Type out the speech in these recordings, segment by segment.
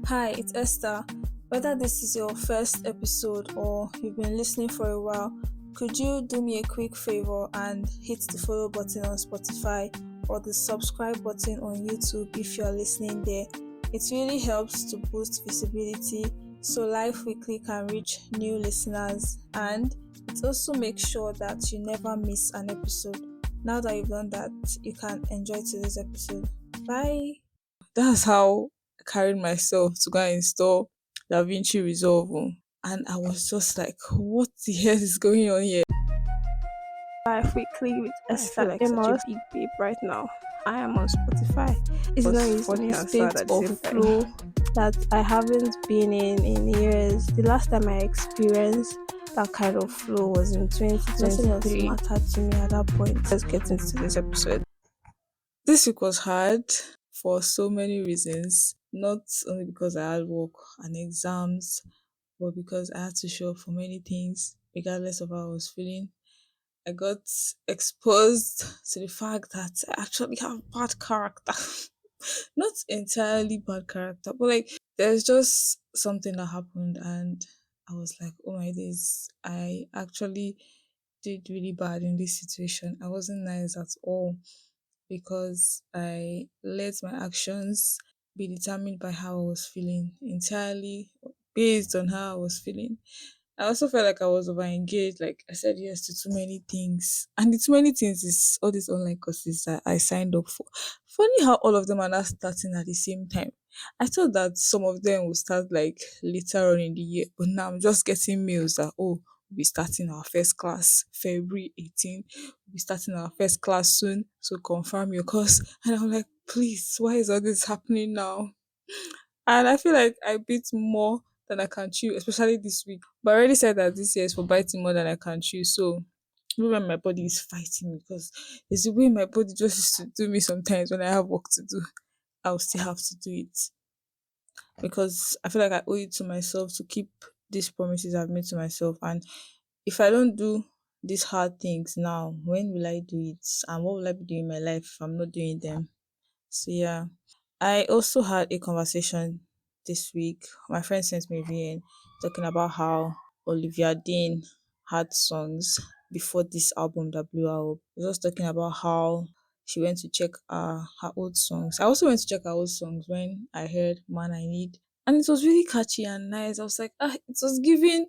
Hi, it's Esther. Whether this is your first episode or you've been listening for a while, could you do me a quick favor and hit the follow button on Spotify or the subscribe button on YouTube if you're listening there? It really helps to boost visibility so Life Weekly can reach new listeners, and it also makes sure that you never miss an episode. Now that you've done that, you can enjoy today's episode. Bye. That's how I carried myself to go and install DaVinci Resolve. And I was just like, what the hell is going on here? Life Weekly with I feel Esther like such a Amos, big babe right now. I am on Spotify. It's not was funny and sad state at the of same time. flow. That I haven't been in years. The last time I experienced that kind of flow was in Nothing else 2023. mattered to me at that point. Let's get into this episode. This week was hard for so many reasons, not only because I had work and exams, but because I had to show up for many things, regardless of how I was feeling. I got exposed to the fact that I actually have bad character. Not entirely bad character, but like there's just something that happened, and I was like, oh my days, I actually did really bad in this situation. I wasn't nice at all because I let my actions be determined by how I was feeling, entirely based on how I was feeling. I also felt like I was over engaged. Like I said yes to too many things. And the too many things is all these online courses that I signed up for. Funny how all of them are not starting at the same time. I thought that some of them will start like later on in the year, but now I'm just getting mails that we'll be starting our first class February 18. We'll be starting our first class soon. So confirm your course. And I'm like, please, why is all this happening now? And I feel like I bit more than I can chew, especially this week. But I already said that this year is for biting more than I can chew. So even when my body is fighting me, because it's the way my body just used to do me sometimes when I have work to do, I'll still have to do it. Because I feel like I owe it to myself to keep these promises I've made to myself. And if I don't do these hard things now, when will I do it? And what will I be doing in my life if I'm not doing them? So yeah. I also had a conversation this week. My friend sent me a VN talking about how Olivia Dean had songs before this album that blew her up. She was just talking about how she went to check her old songs. I also went to check her old songs when I heard Man I Need. And it was really catchy and nice. I was like, it was giving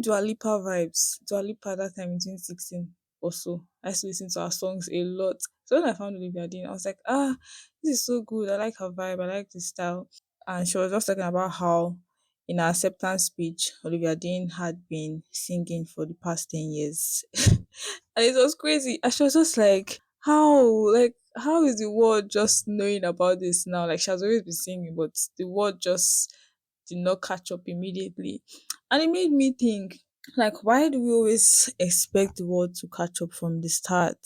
Dua Lipa vibes. Dua Lipa that time in 2016 or so. I used to listen to her songs a lot. So when I found Olivia Dean, I was like, this is so good. I like her vibe. I like the style. And she was just talking about how in her acceptance speech, Olivia Dean had been singing for the past 10 years. And it was crazy. And she was just like, how is the world just knowing about this now? Like, she has always been singing, but the world just did not catch up immediately. And it made me think, like, why do we always expect the world to catch up from the start?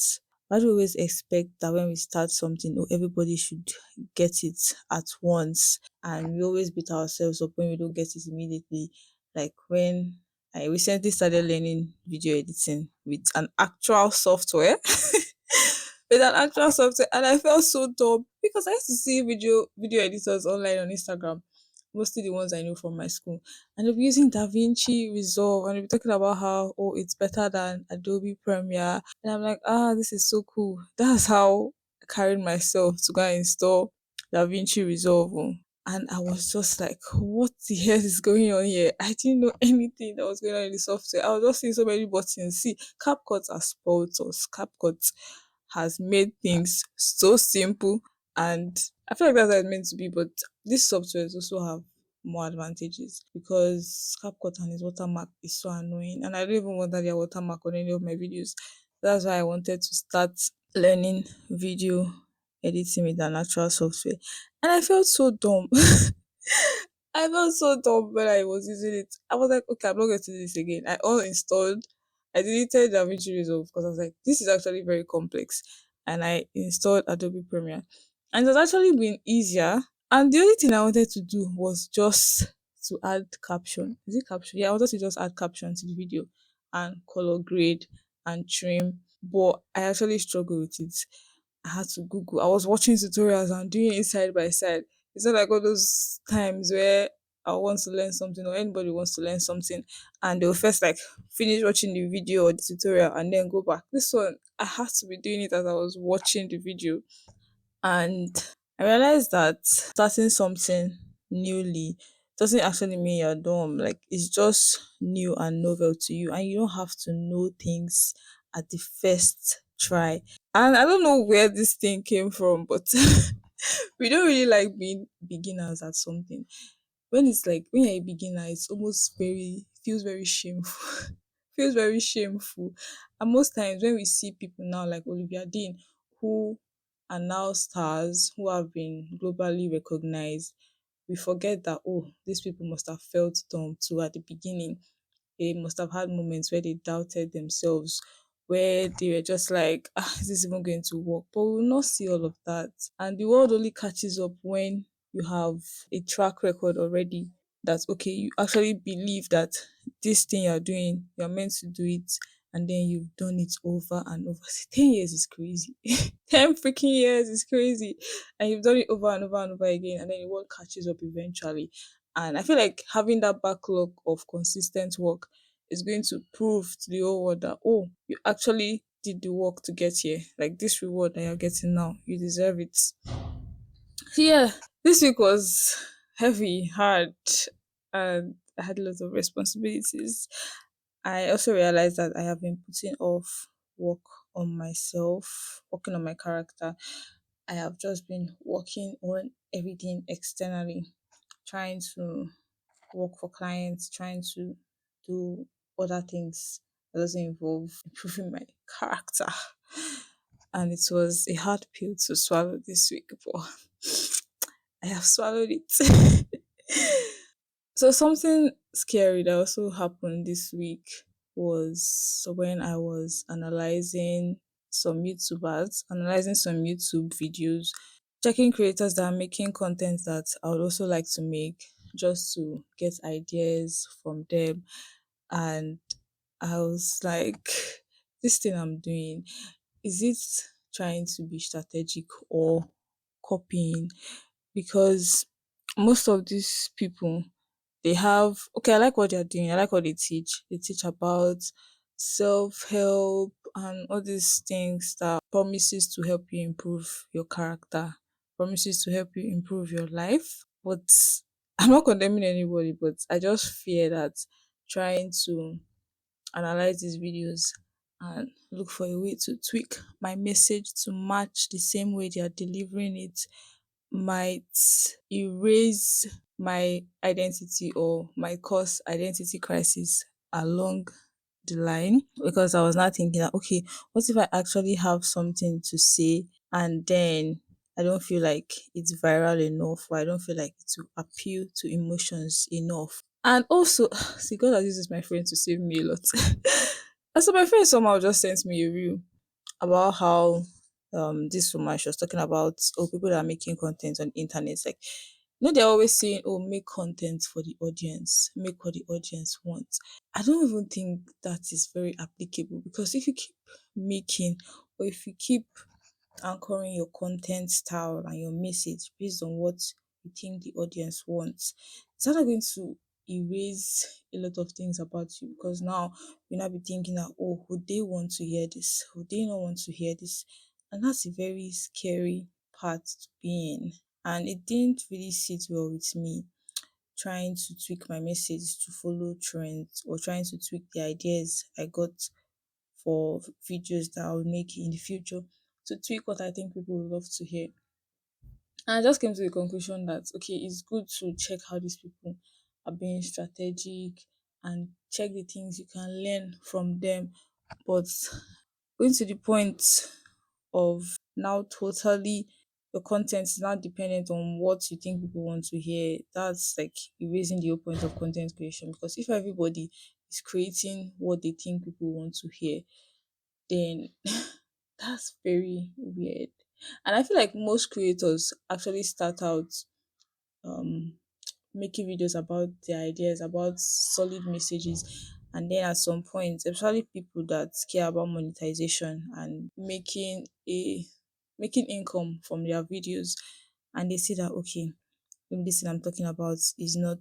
Why do we always expect that when we start something, everybody should get it at once? And we always beat ourselves up when we don't get it immediately. Like when I recently started learning video editing with an actual software. With an actual software, and I felt so dumb because I used to see video editors online on Instagram, mostly the ones I know from my school, and they'll be using DaVinci Resolve, and they'll be talking about how it's better than Adobe Premiere, and I'm like, this is so cool. That's how I carried myself to go and install DaVinci Resolve. And I was just like, what the hell is going on here? I didn't know anything that was going on in the software. I was just seeing so many buttons. See, CapCut has spoiled us. CapCut has made things so simple, and I feel like that's how it's meant to be. But these softwares also have more advantages because CapCut and its watermark is so annoying, and I don't even want that their watermark on any of my videos. That's why I wanted to start learning video editing with an actual software, and I felt so dumb. I felt so dumb when I was using it. I was like, okay, I'm not going to do this again. I uninstalled, I deleted DaVinci Resolve because I was like, this is actually very complex. And I installed Adobe Premiere. And it was actually been easier. And the only thing I wanted to do was just to add caption. Is it caption? Yeah, I wanted to just add caption to the video and color grade and trim. But I actually struggled with it. I had to Google. I was watching tutorials and doing it side by side It's not like all those times where I want to learn something or anybody wants to learn something and they'll first like finish watching the video or the tutorial and then go back. This one, I had to be doing it as I was watching the video. And I realized that starting something newly doesn't actually mean you're dumb. Like it's just new and novel to you, and you don't have to know things at the first try. And I don't know where this thing came from, but we don't really like being beginners at something. When it's like when you're a beginner, it's almost very feels very shameful. Feels very shameful. And most times when we see people now like Olivia Dean, who are now stars, who have been globally recognized, we forget that oh, these people must have felt dumb too at the beginning. They must have had moments where they doubted themselves, where they were just like, ah, is this even going to work? But we will not see all of that. And the world only catches up when you have a track record already that, okay, you actually believe that this thing you're doing, you're meant to do it, and then you've done it over and over. See, 10 years is crazy. 10 freaking years is crazy. And you've done it over and over and over again, and then the world catches up eventually. And I feel like having that backlog of consistent work is going to prove to the whole world that, oh, you actually did the work to get here. Like this reward that you're getting now, you deserve it. So yeah, this week was heavy, hard, and I had lots of responsibilities. I also realized that I have been putting off work on myself, working on my character. I have just been working on everything externally, trying to work for clients, trying to do other things that doesn't involve improving my character. And it was a hard pill to swallow this week, but I have swallowed it. So something scary that also happened this week was when I was analyzing some YouTube videos, checking creators that are making content that I would also like to make just to get ideas from them. And I was like, this thing I'm doing, is it trying to be strategic or copying? Because most of these people, they have, okay, I like what they're doing, I like what they teach. They teach about self-help and all these things that promises to help you improve your character, promises to help you improve your life. But I'm not condemning anybody, but I just fear that trying to analyze these videos and look for a way to tweak my message to match the same way they are delivering it might erase my identity or might cause identity crisis along the line, because I was not thinking that okay, what if I actually have something to say and then I don't feel like it's viral enough, or I don't feel like it will appeal to emotions enough. And also, see, God has used my friend to save me a lot. And so my friend somehow just sent me a reel about how this woman, she was talking about, oh, people that are making content on the internet, like, you know, they're always saying, oh, make content for the audience, make what the audience wants. I don't even think that is very applicable, because if you keep making, or if you keep anchoring your content style and your message based on what you think the audience wants, it's not going to erase a lot of things about you, because now you now be thinking that, oh, would they want to hear this? Would they not want to hear this? And that's a very scary part to be in. And it didn't really sit well with me, trying to tweak my message to follow trends, or trying to tweak the ideas I got for videos that I'll make in the future to tweak what I think people would love to hear. And I just came to the conclusion that okay, it's good to check how these people are being strategic and check the things you can learn from them. But going to the point of now totally your content is not dependent on what you think people want to hear, that's like erasing the whole point of content creation. Because if everybody is creating what they think people want to hear, then that's very weird. And I feel like most creators actually start out um making videos about their ideas, about solid messages, and then at some point, especially people that care about monetization and making income from their videos, and they see that okay, maybe this thing I'm talking about is not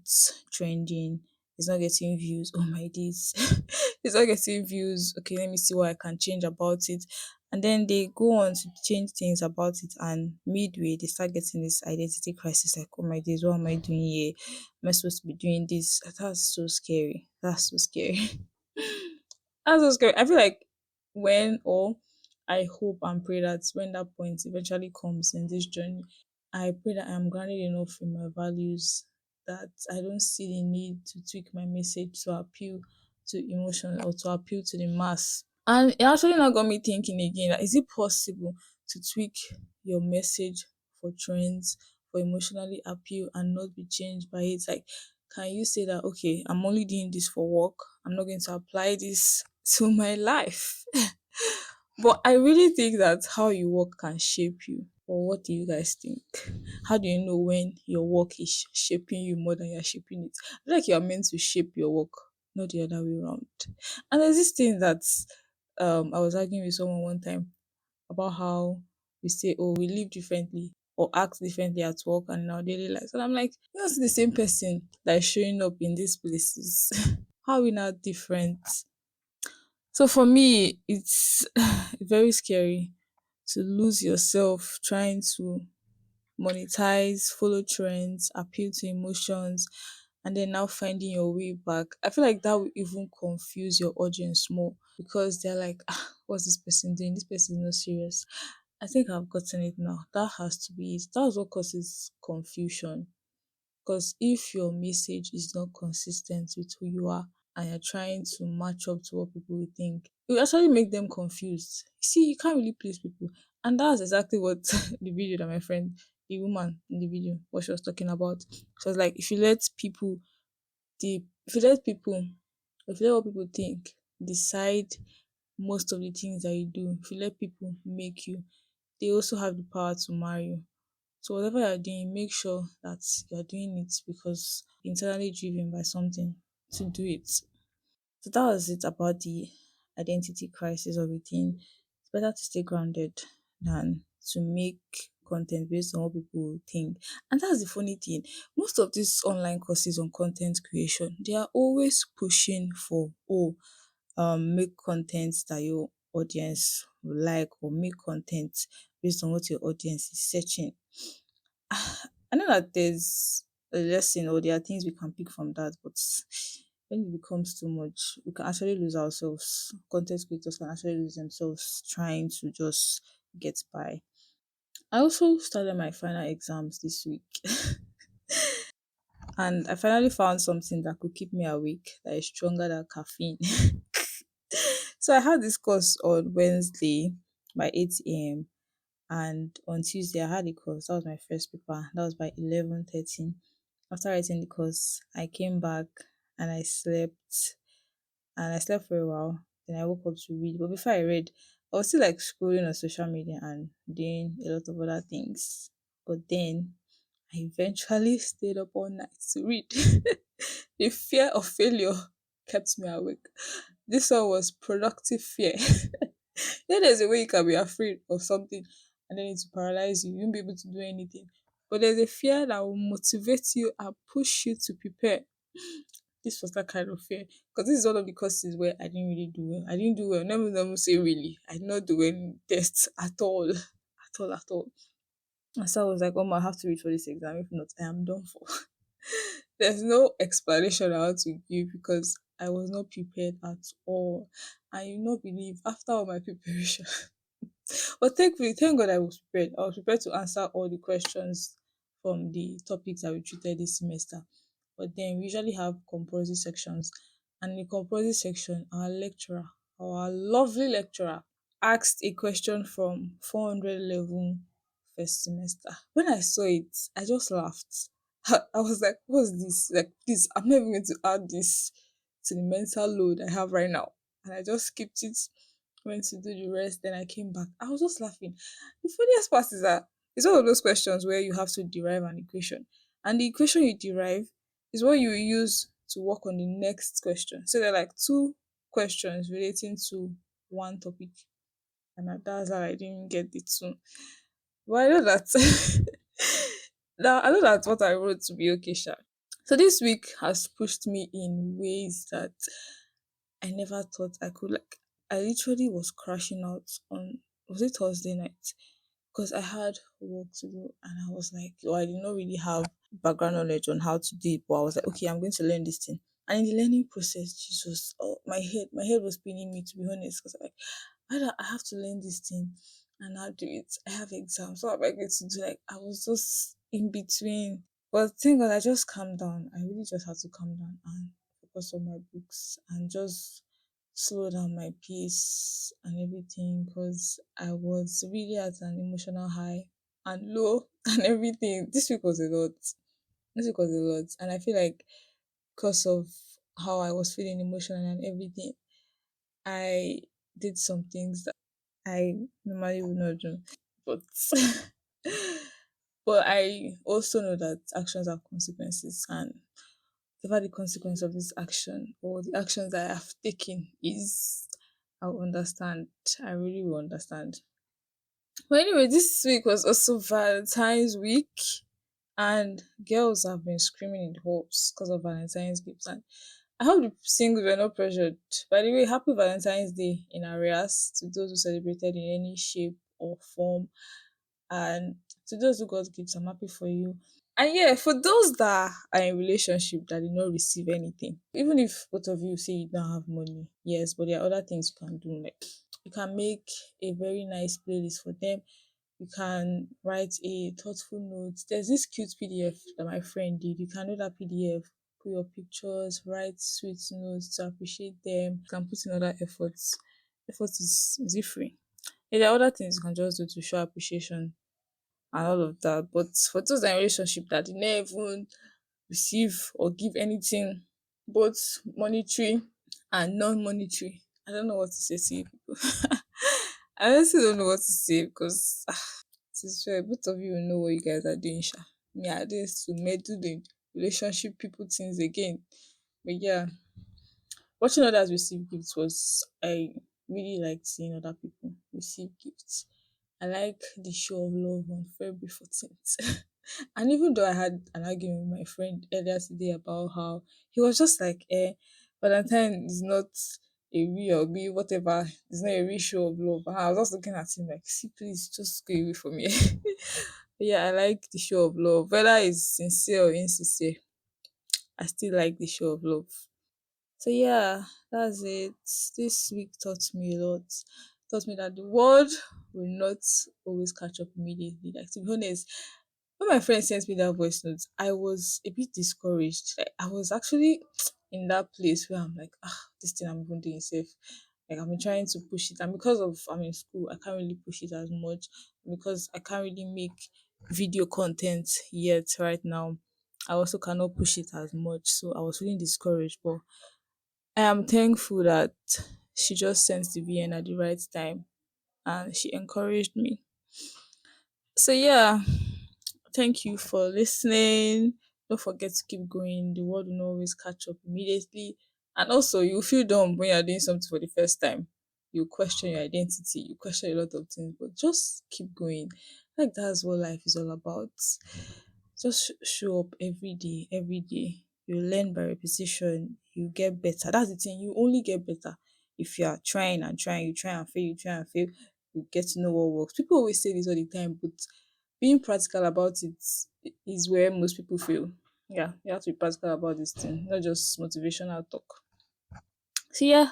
trending, it's not getting views. Oh my days, it's not getting views. Okay, let me see what I can change about it. And then they go on to change things about it, and midway they start getting this identity crisis like, oh my days, what am I doing here? Am I supposed to be doing this? That's so scary. That's so scary. That's so scary. I feel like when or I hope and pray that when that point eventually comes in this journey, I pray that I'm grounded enough in my values that I don't see the need to tweak my message to appeal to emotion or to appeal to the mass. And it actually now got me thinking again, that is it possible to tweak your message for trends, for emotionally appeal and not be changed by it? Like, can you say that, okay, I'm only doing this for work, I'm not going to apply this to my life? But I really think that how you work can shape you. Or what do you guys think? How do you know when your work is shaping you more than you're shaping it? I feel like you're meant to shape your work, not the other way around. And there's this thing that I was arguing with someone one time about how we say, oh, we live differently or act differently at work and in our daily lives. And I'm like, you're not the same person that is showing up in these places. How are we not different? So for me, it's very scary to lose yourself trying to monetize, follow trends, appeal to emotions, and then now finding your way back. I feel like that will even confuse your audience more because they're like, ah, what's this person doing? This person is not serious. I think I've gotten it now. That has to be it. That's what causes confusion. Because if your message is not consistent with who you are and you're trying to match up to what people will think, it will actually make them confused. See, you can't really please people. And that's exactly what the video that my friend, the woman in the video, what she was talking about. She was like, if you let people, if you let what people think decide most of the things that you do, if you let people make you, they also have the power to marry you. So whatever you're doing, make sure that you're doing it because internally driven by something to do it. So that was it about the identity crisis of a teen. It's better to stay grounded than to make content based on what people think. And that's the funny thing. Most of these online courses on content creation, they are always pushing for, oh, make content that your audience will like, or make content based on what your audience is searching. I know that there's a lesson or there are things we can pick from that, but when it becomes too much, we can actually lose ourselves. Content creators can actually lose themselves trying to just get by. I also started my final exams this week, and I finally found something that could keep me awake that is stronger than caffeine. So I had this course on Wednesday by 8 a.m. and on Tuesday I had a course. That was my first paper. That was by 11:30. After writing the course, I came back and I slept for a while. Then I woke up to read. But before I read, I was still like scrolling on social media and doing a lot of other things. But then I eventually stayed up all night to read. The fear of failure kept me awake. This one was productive fear. There's a way you can be afraid of something and then it will paralyze you. You won't be able to do anything. But there's a fear that will motivate you and push you to prepare. This was that kind of fear. Because this is one of the courses where I didn't really do well. I didn't do well. Never say really. I did not do any tests at all. At all, at all. And so I was like, oh, I have to read for this exam. If not, I am done for. There's no explanation I want to give because I was not prepared at all. And you not believe after all my preparation. But thankfully, thank God I was prepared. I was prepared to answer all the questions from the topics that we treated this semester. But then we usually have compulsory sections. And in the compulsory section, our lecturer, our lovely lecturer, asked a question from 400 level first semester. When I saw it, I just laughed. I was like, what's this? Like, please, I'm not even going to add this to the mental load I have right now. And I just skipped it, went to do the rest, then I came back. I was just laughing. The funniest part is that it's one of those questions where you have to derive an equation. And the equation you derive is what you use to work on the next question. So there are like two questions relating to one topic. And that's how I didn't get the two. But I know that Now I know that's what I wrote to be okay, Sha. So this week has pushed me in ways that I never thought I could. Like, I literally was crashing out on, was it Thursday night? Because I had work to do and I was like, oh, I did not really have background knowledge on how to do it, but I was like, okay, I'm going to learn this thing. And in the learning process, Jesus, oh, my head was spinning me, to be honest, because like, I have to learn this thing and I'll do it. I have exams. What am I going to do? Like, I was just in between. But thank God I just calmed down. I really just had to calm down and focus on my books and just slow down my pace and everything, because I was really at an emotional high and low and everything. This week was a lot. This week was a lot. And I feel like because of how I was feeling emotional and everything, I did some things that I normally would not do. But but I also know that actions have consequences, and whatever the consequence of this action or the actions that I have taken is, I'll understand. I really will understand. But anyway, this week was also Valentine's week, and girls have been screaming in the halls because of Valentine's gifts. And I hope the singles were not pressured. By the way, happy Valentine's Day in arrears to those who celebrated in any shape or form. And to those who got gifts, I'm happy for you. And yeah, for those that are in relationship that did not receive anything, even if both of you say you don't have money, yes, but there are other things you can do. Like, you can make a very nice playlist for them. You can write a thoughtful note. There's this cute PDF that my friend did. You can do that PDF, put your pictures, write sweet notes to appreciate them. You can put in other efforts. Effort is it free? Yeah, there are other things you can just do to show appreciation and all of that. But for those that are in relationship that did not even receive or give anything, both monetary and non-monetary, I don't know what to say to you people. I honestly don't know what to say, because it is fair, both of you will know what you guys are doing, sha. Me, I did to meddle the relationship people things again. But yeah, watching others receive gifts was, I really liked seeing other people receive gifts. I like the show of love on February 14th. And even though I had an argument with my friend earlier today about how he was just like, Valentine is not a real, be whatever, it's not a real show of love. And I was just looking at him like, see, please just go away from me. But yeah, I like the show of love. Whether it's sincere or insincere, I still like the show of love. So yeah, that's it. This week taught me a lot. Taught me that the world will not always catch up immediately. Like, to be honest, when my friend sent me that voice note, I was a bit discouraged. Like, I was actually in that place where I'm like, this thing I'm even doing safe. Like, I've been trying to push it, and because of I'm in school, I can't really push it as much, because I can't really make video content yet right now. I also cannot push it as much, so I was feeling discouraged. But I am thankful that she just sent the VN at the right time and she encouraged me. So yeah, thank you for listening. Don't forget to keep going. The world will not always catch up immediately. And also, you feel dumb when you're doing something for the first time. You question your identity, you question a lot of things, but just keep going. Like, that's what life is all about. Just show up every day, every day. You learn by repetition, you get better. That's the thing, you only get better if you are trying and trying, you try and fail, you try and fail, you get to know what works. People always say this all the time, but being practical about it is where most people fail. Yeah, you have to be practical about this thing, not just motivational talk. So yeah,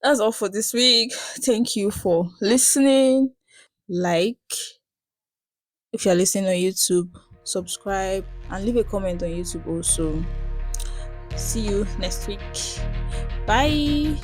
that's all for this week. Thank you for listening. Like, if you're listening on YouTube, subscribe and leave a comment on YouTube also. See you next week. Bye.